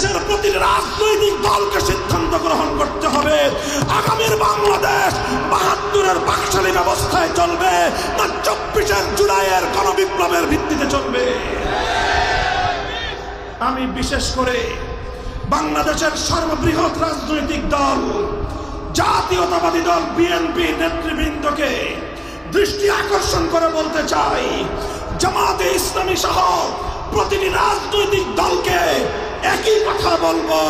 দেশের প্রতিটি রাজনৈতিক দলকে সিদ্ধান্ত গ্রহণ করতে হবে আগামীর বাংলাদেশ ৭২-এর বাকশালী ব্যবস্থায় চলবে না ২৪ জুলাইয়ের গণবিপ্লবের ভিত্তিতে চলবে। আমি বিশেষ করে বাংলাদেশের সর্ববৃহৎ রাজনৈতিক দল জাতীয়তাবাদী দল বিএনপি নেতৃবৃন্দকে দৃষ্টি আকর্ষণ করে বলতে চাই, জামাতে ইসলামী সহ প্রতিটি রাজনৈতিক দলকে একই কথা বলবো,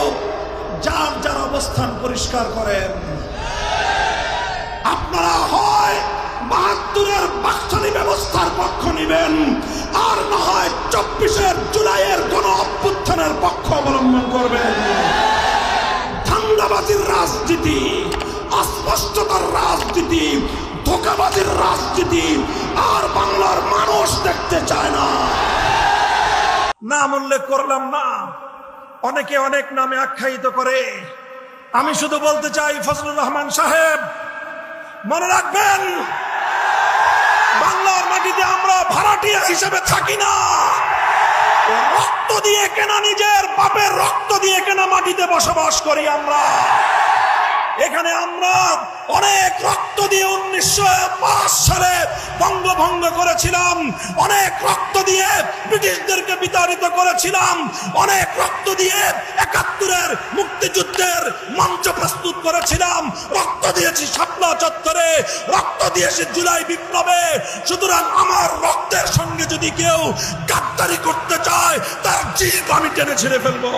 যার যার অবস্থান পরিষ্কার করেন। আপনারা হয় ৭২-এর বাকশালী ব্যবস্থার পক্ষ নিবেন, আর না হয় ২৪ জুলাইয়ের গণ অভ্যুত্থানের পক্ষ অবলম্বন করবেন। ধান্দাবাজির রাজনীতি, অস্পষ্টতার রাজনীতি, ধোঁকাবাজির রাজনীতি আর বাংলার মানুষ দেখতে চায় না। নাম উল্লেখ করলাম না, অনেকে অনেক নামে আখ্যায়িত করে। আমি শুধু বলতে চাই, ফজলুর রহমান সাহেব মনে রাখবেন, বাংলার মাটিতে আমরা ভাড়াটিয়া হিসেবে থাকি না। রক্ত দিয়ে কেনা, নিজের বাপের রক্ত দিয়ে কেনা মাটিতে বসবাস করি আমরা। এখানে আমরা অনেক রক্ত দিয়ে ১৯৫ সালে বঙ্গভঙ্গ করেছিলাম, অনেক রক্ত দিয়ে ব্রিটিশদেরকে বিতাড়িত করেছিলাম, অনেক রক্ত দিয়ে ৭১-এর মুক্তিযুদ্ধের মঞ্চ প্রস্তুত করেছিলাম, রক্ত দিয়েছি শাপলা চত্বরে, রক্ত দিয়েছি জুলাই বিপ্লবে। সুতরাং আমার রক্তের সঙ্গে যদি কেউ গাদ্দারি করতে চায়, তার জিভ আমি টেনে ছিঁড়ে ফেলবো।